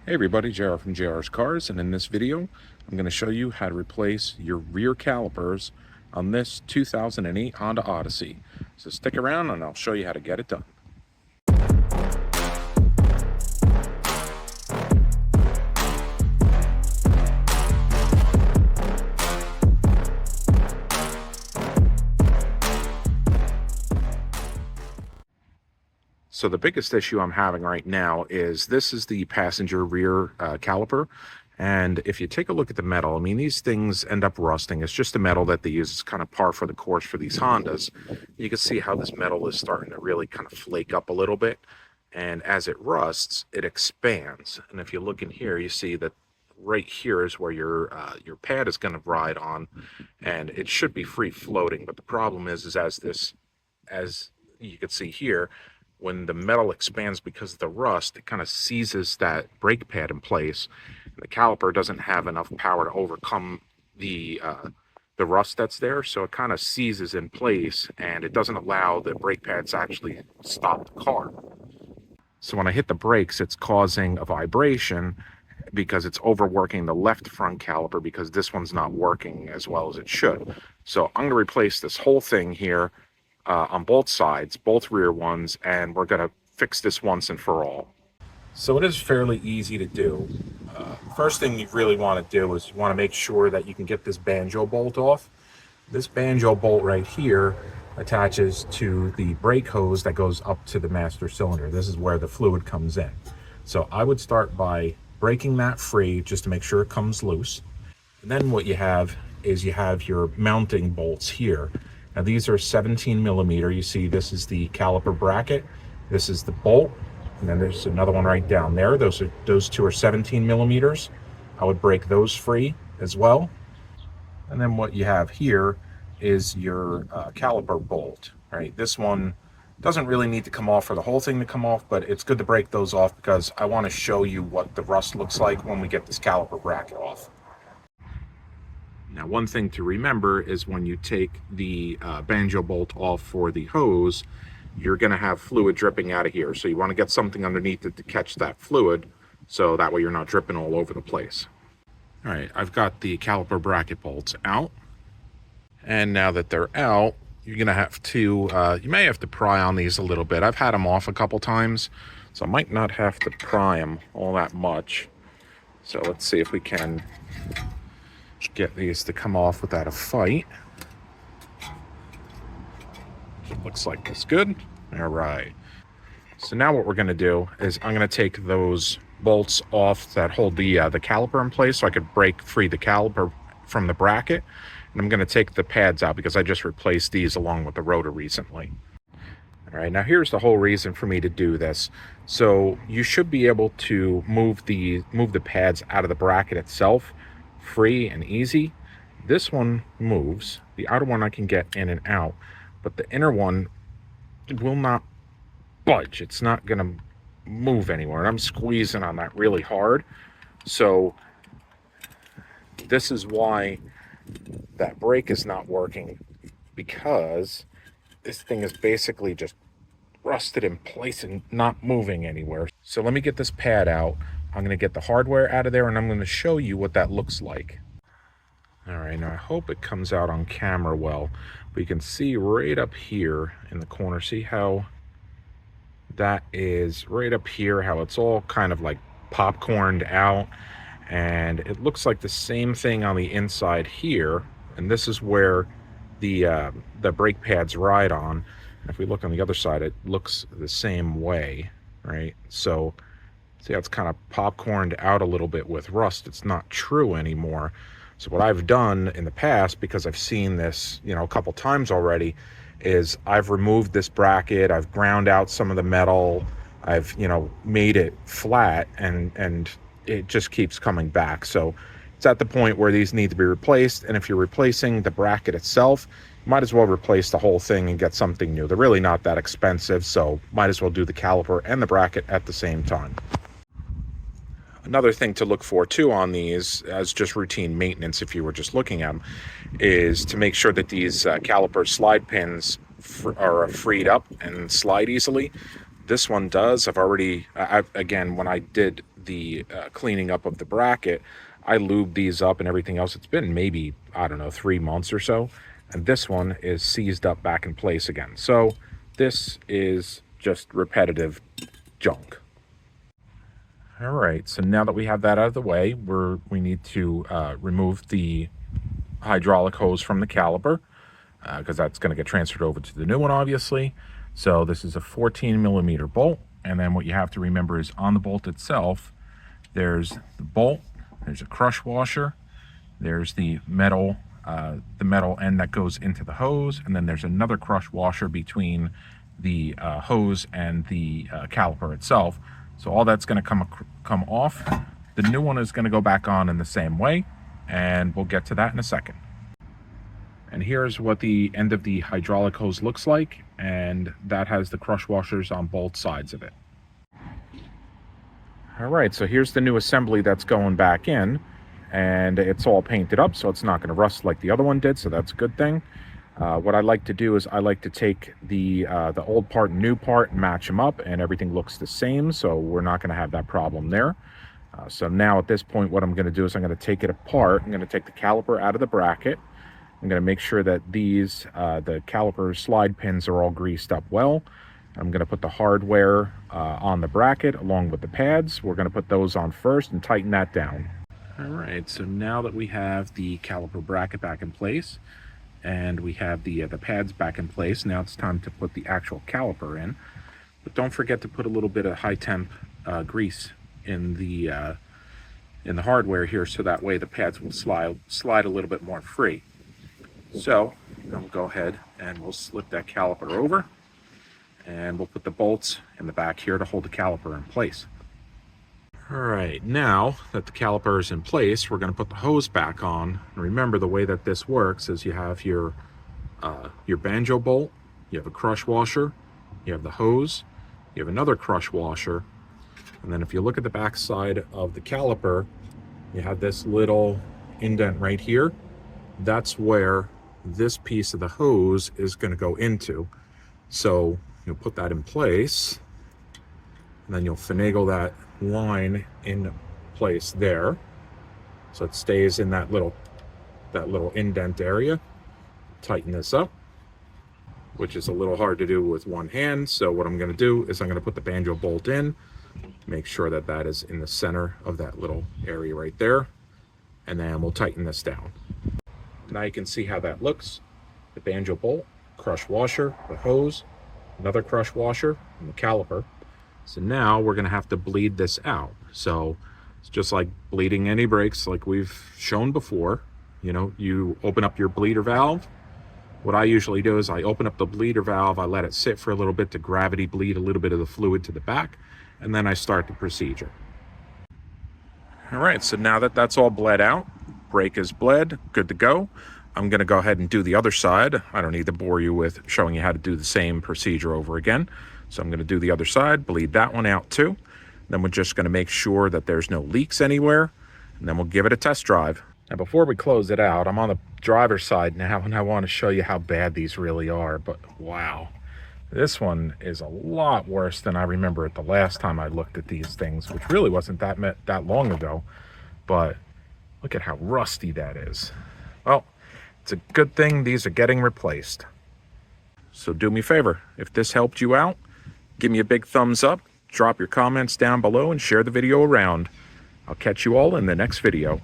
Hey everybody, JR from JrZ CarZ, and in this video I'm going to show you how to replace your rear calipers on this 2008 Honda Odyssey. So stick around and I'll show you how to get it done. So the biggest issue I'm having right now is this is the passenger rear caliper. And if you take a look at the metal, I mean, these things end up rusting. It's just the metal that they use. It's kind of par for the course for these Hondas. You can see how this metal is starting to really kind of flake up a little bit. And as it rusts, it expands. And if you look in here, you see that right here is where your pad is going to ride on, and it should be free floating. But the problem is as you can see here, when the metal expands because of the rust, it kind of seizes that brake pad in place. And the caliper doesn't have enough power to overcome the rust that's there, so it kind of seizes in place, and it doesn't allow the brake pads to actually stop the car. So when I hit the brakes, it's causing a vibration because it's overworking the left front caliper because this one's not working as well as it should. So I'm going to replace this whole thing here on both sides, both rear ones, and we're going to fix this once and for all. So it is fairly easy to do. First thing you really want to do is you want to make sure that you can get this banjo bolt off. This banjo bolt right here attaches to the brake hose that goes up to the master cylinder. This is where the fluid comes in. So I would start by breaking that free just to make sure it comes loose. And then what you have is you have your mounting bolts here. Now these are 17 millimeter. You see this is the caliper bracket. This is the bolt. And then there's another one right down there. Those two are 17 millimeters. I would break those free as well. And then what you have here is your caliper bolt, right? This one doesn't really need to come off for the whole thing to come off, but it's good to break those off because I want to show you what the rust looks like when we get this caliper bracket off. Now, one thing to remember is when you take the banjo bolt off for the hose, you're going to have fluid dripping out of here. So you want to get something underneath it to catch that fluid, so that way you're not dripping all over the place. All right, I've got the caliper bracket bolts out. And now that they're out, you're going to have to, you may have to pry on these a little bit. I've had them off a couple times, so I might not have to pry them all that much. So let's see if we can get these to come off without a fight. Looks like that's good. All right. So now what we're going to do is I'm going to take those bolts off that hold the caliper in place so I could break free the caliper from the bracket. And I'm going to take the pads out because I just replaced these along with the rotor recently. All right, now here's the whole reason for me to do this. So you should be able to move the pads out of the bracket itself free and easy. This one moves. The outer one I can get in and out, but the inner one will not budge. It's not going to move anywhere. And I'm squeezing on that really hard. So this is why that brake is not working, because this thing is basically just rusted in place and not moving anywhere. So let me get this pad out. I'm going to get the hardware out of there, and I'm going to show you what that looks like. All right, now I hope it comes out on camera well, but you can see right up here in the corner, see how that is right up here, how it's all kind of like popcorned out. And it looks like the same thing on the inside here, and this is where the brake pads ride on. And if we look on the other side, it looks the same way, right? So see how it's kind of popcorned out a little bit with rust. It's not true anymore. So what I've done in the past, because I've seen this, a couple times already, is I've removed this bracket, I've ground out some of the metal, I've, made it flat, and it just keeps coming back. So it's at the point where these need to be replaced. And if you're replacing the bracket itself, you might as well replace the whole thing and get something new. They're really not that expensive, so might as well do the caliper and the bracket at the same time. Another thing to look for too on these, as just routine maintenance if you were just looking at them, is to make sure that these caliper slide pins are freed up and slide easily. This one does. Again, when I did the cleaning up of the bracket, I lubed these up and everything else. It's been maybe, I don't know, 3 months or so. And this one is seized up back in place again. So this is just repetitive junk. All right, so now that we have that out of the way, we need to remove the hydraulic hose from the caliper, because that's going to get transferred over to the new one, obviously. So this is a 14 millimeter bolt. And then what you have to remember is on the bolt itself, there's the bolt, there's a crush washer, there's the metal end that goes into the hose, and then there's another crush washer between the hose and the caliper itself. So all that's going to come off. The new one is going to go back on in the same way, and we'll get to that in a second. And here's what the end of the hydraulic hose looks like, and that has the crush washers on both sides of it. All right, so here's the new assembly that's going back in, and it's all painted up, so it's not going to rust like the other one did, so that's a good thing. What I like to do is I like to take the old part and new part and match them up, and everything looks the same, so we're not going to have that problem there. So now at this point, what I'm going to do is I'm going to take it apart. I'm going to take the caliper out of the bracket. I'm going to make sure that these, the caliper slide pins are all greased up well. I'm going to put the hardware on the bracket along with the pads. We're going to put those on first and tighten that down. All right, so now that we have the caliper bracket back in place and we have the pads back in place, now it's time to put the actual caliper in. But don't forget to put a little bit of high temp grease in the hardware here, so that way the pads will slide a little bit more free. So we'll go ahead and we'll slip that caliper over, and we'll put the bolts in the back here to hold the caliper in place. All right, now that the caliper is in place, we're going to put the hose back on. And remember, the way that this works is you have your banjo bolt, you have a crush washer, you have the hose, you have another crush washer, and then if you look at the back side of the caliper, you have this little indent right here. That's where this piece of the hose is going to go into. So you'll put that in place, and then you'll finagle that line in place there, so it stays in that little indent area. Tighten this up, which is a little hard to do with one hand. So what I'm going to do is I'm going to put the banjo bolt in, make sure that that is in the center of that little area right there, and then we'll tighten this down. Now you can see how that looks. The banjo bolt, crush washer, the hose, another crush washer, and the caliper. So now we're going to have to bleed this out. So it's just like bleeding any brakes, like we've shown before. You know, you open up your bleeder valve. What I usually do is I open up the bleeder valve, I let it sit for a little bit to gravity bleed a little bit of the fluid to the back, and then I start the procedure. All right, so now that that's all bled out, brake is bled, good to go. I'm going to go ahead and do the other side. I don't need to bore you with showing you how to do the same procedure over again. So I'm going to do the other side, bleed that one out too. Then we're just going to make sure that there's no leaks anywhere, and then we'll give it a test drive. Now before we close it out, I'm on the driver's side now, and I want to show you how bad these really are. But wow, this one is a lot worse than I remember it the last time I looked at these things, which really wasn't that long ago. But look at how rusty that is. Well, it's a good thing these are getting replaced. So do me a favor, if this helped you out, give me a big thumbs up, drop your comments down below, and share the video around. I'll catch you all in the next video.